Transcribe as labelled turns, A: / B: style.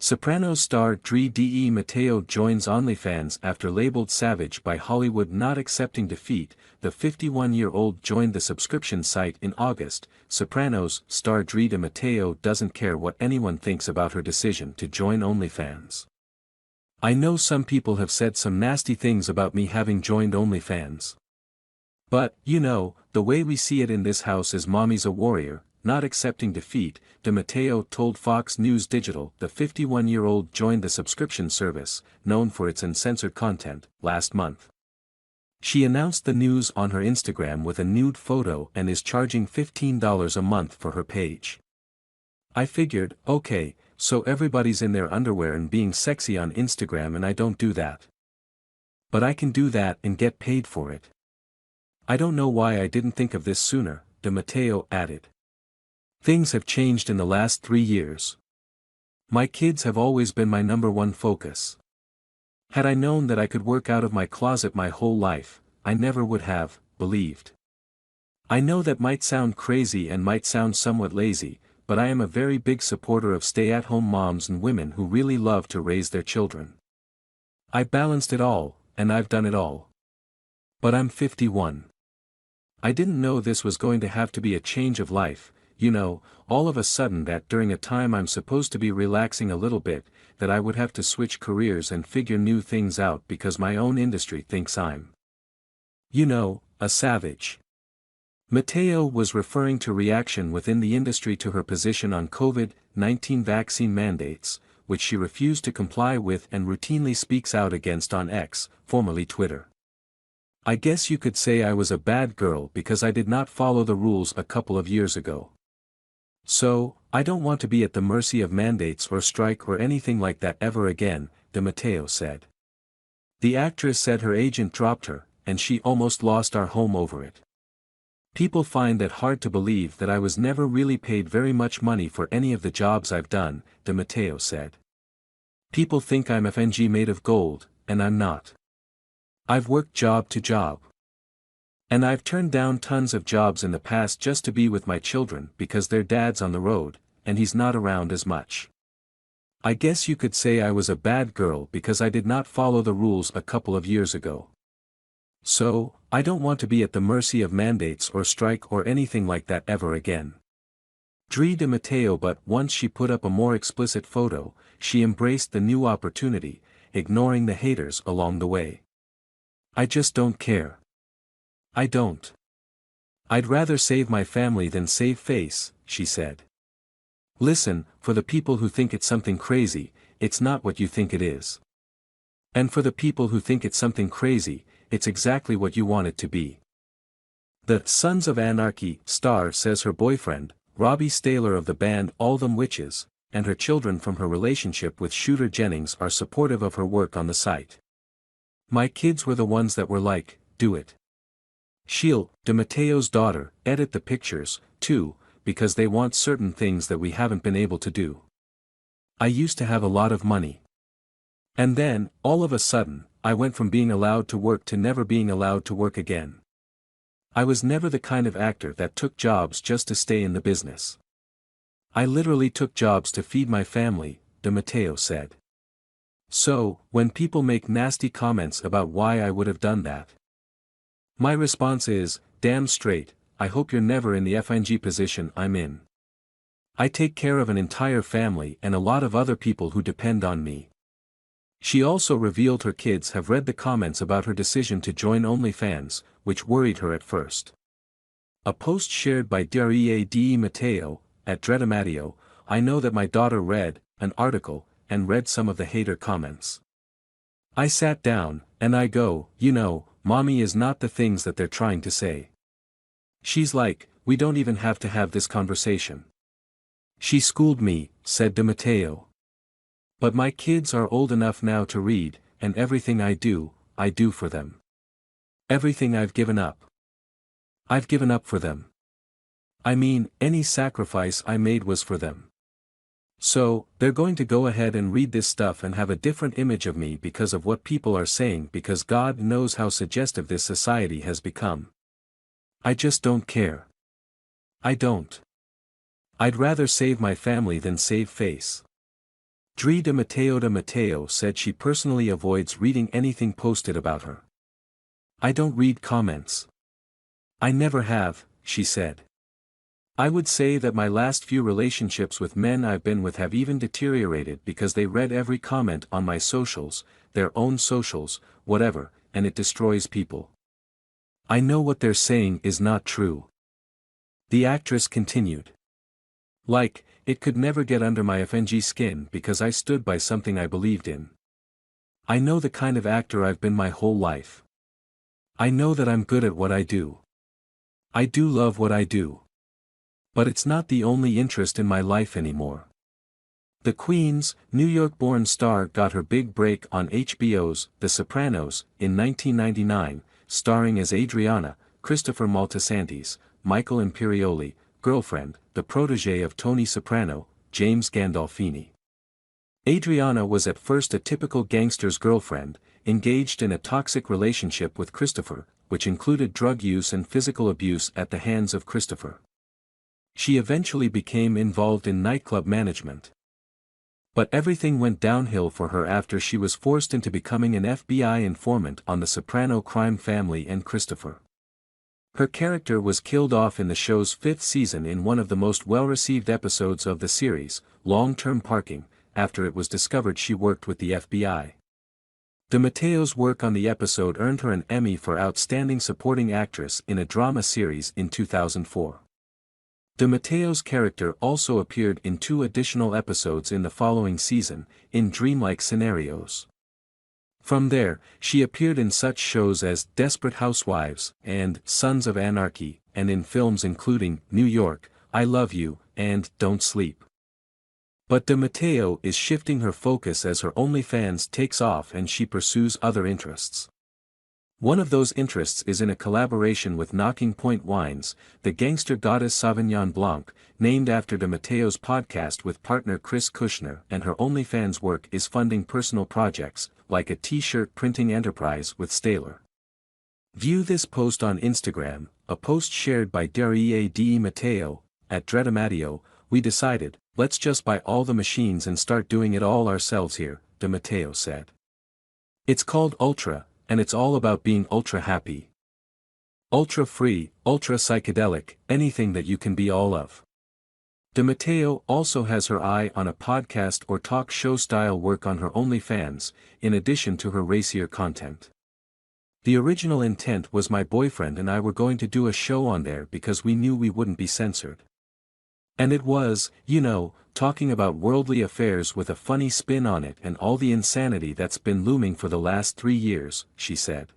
A: Sopranos star Drea de Matteo joins OnlyFans after labeled savage by Hollywood not accepting defeat. The 51-year-old joined the subscription site in August. Sopranos star Drea de Matteo doesn't care what anyone thinks about her decision to join OnlyFans. I know some people have said some nasty things about me having joined OnlyFans. But, you know, the way we see it in this house is mommy's a warrior, not accepting defeat, De Matteo told Fox News Digital. The 51-year-old joined the subscription service, known for its uncensored content, last month. She announced the news on her Instagram with a nude photo and is charging $15 a month for her page. I figured, okay, so everybody's in their underwear and being sexy on Instagram and I don't do that. But I can do that and get paid for it. I don't know why I didn't think of this sooner, De Matteo added. Things have changed in the last 3 years. My kids have always been my #1 focus. Had I known that I could work out of my closet my whole life, I never would have believed. I know that might sound crazy and might sound somewhat lazy, but I am a very big supporter of stay-at-home moms and women who really love to raise their children. I balanced it all, and I've done it all. But I'm 51. I didn't know this was going to have to be a change of life, you know, all of a sudden that during a time I'm supposed to be relaxing a little bit, that I would have to switch careers and figure new things out because my own industry thinks I'm, you know, a savage. Matteo was referring to reaction within the industry to her position on COVID-19 vaccine mandates, which she refused to comply with and routinely speaks out against on X, formerly Twitter. I guess you could say I was a bad girl because I did not follow the rules a couple of years ago. So, I don't want to be at the mercy of mandates or strike or anything like that ever again, De Matteo said. The actress said her agent dropped her, and she almost lost our home over it. People find it hard to believe that I was never really paid very much money for any of the jobs I've done, De Matteo said. People think I'm FNG made of gold, and I'm not. I've worked job to job. And I've turned down tons of jobs in the past just to be with my children because their dad's on the road, and he's not around as much. I guess you could say I was a bad girl because I did not follow the rules a couple of years ago. So, I don't want to be at the mercy of mandates or strike or anything like that ever again. Drea de Matteo. But once she put up a more explicit photo, she embraced the new opportunity, ignoring the haters along the way. I just don't care. I don't. I'd rather save my family than save face, she said. Listen, for the people who think it's something crazy, it's not what you think it is. And for the people who think it's something crazy, it's exactly what you want it to be. The Sons of Anarchy star says her boyfriend, Robbie Staylor of the band All Them Witches, and her children from her relationship with Shooter Jennings are supportive of her work on the site. My kids were the ones that were like, do it. She'll, De Matteo's daughter, edit the pictures, too, because they want certain things that we haven't been able to do. I used to have a lot of money. And then, all of a sudden, I went from being allowed to work to never being allowed to work again. I was never the kind of actor that took jobs just to stay in the business. I literally took jobs to feed my family, De Matteo said. So, when people make nasty comments about why I would have done that, my response is, damn straight, I hope you're never in the FNG position I'm in. I take care of an entire family and a lot of other people who depend on me. She also revealed her kids have read the comments about her decision to join OnlyFans, which worried her at first. A post shared by Drea de Matteo, at Drea de Matteo, I know that my daughter read an article, and read some of the hater comments. I sat down, and I go, you know, mommy is not the things that they're trying to say. She's like, we don't even have to have this conversation. She schooled me, said De Matteo. But my kids are old enough now to read, and everything I do for them. Everything I've given up for them. I mean, any sacrifice I made was for them. So, they're going to go ahead and read this stuff and have a different image of me because of what people are saying, because God knows how suggestive this society has become. I just don't care. I don't. I'd rather save my family than save face. Drea de Matteo said she personally avoids reading anything posted about her. "I don't read comments. I never have," she said. "I would say that my last few relationships with men I've been with have even deteriorated because they read every comment on my socials, their own socials, whatever, and it destroys people. I know what they're saying is not true." The actress continued. "Like, it could never get under my FNG skin because I stood by something I believed in. I know the kind of actor I've been my whole life. I know that I'm good at what I do. I do love what I do. But it's not the only interest in my life anymore." The Queen's, New York-born star got her big break on HBO's The Sopranos in 1999, starring as Adriana, Christopher Moltisanti's, Michael Imperioli, girlfriend, the protégé of Tony Soprano, James Gandolfini. Adriana was at first a typical gangster's girlfriend, engaged in a toxic relationship with Christopher, which included drug use and physical abuse at the hands of Christopher. She eventually became involved in nightclub management. But everything went downhill for her after she was forced into becoming an FBI informant on the Soprano crime family and Christopher. Her character was killed off in the show's 5th season in one of the most well-received episodes of the series, Long-Term Parking, after it was discovered she worked with the FBI. De Matteo's work on the episode earned her an Emmy for Outstanding Supporting Actress in a Drama Series in 2004. De Matteo's character also appeared in 2 additional episodes in the following season, in dreamlike scenarios. From there, she appeared in such shows as Desperate Housewives and Sons of Anarchy, and in films including New York, I Love You, and Don't Sleep. But De Matteo is shifting her focus as her OnlyFans takes off and she pursues other interests. One of those interests is in a collaboration with Knocking Point Wines, the gangster goddess Sauvignon Blanc, named after De Matteo's podcast with partner Chris Kushner, and her OnlyFans work is funding personal projects, like a t-shirt printing enterprise with Staler. View this post on Instagram, a post shared by Drea de Matteo, at Drea de Matteo. "We decided, let's just buy all the machines and start doing it all ourselves here," De Matteo said. "It's called Ultra, and it's all about being ultra happy. Ultra free, ultra psychedelic, anything that you can be all of." De Matteo also has her eye on a podcast or talk show style work on her OnlyFans, in addition to her racier content. "The original intent was my boyfriend and I were going to do a show on there because we knew we wouldn't be censored. And it was, you know, talking about worldly affairs with a funny spin on it and all the insanity that's been looming for the last 3 years," she said.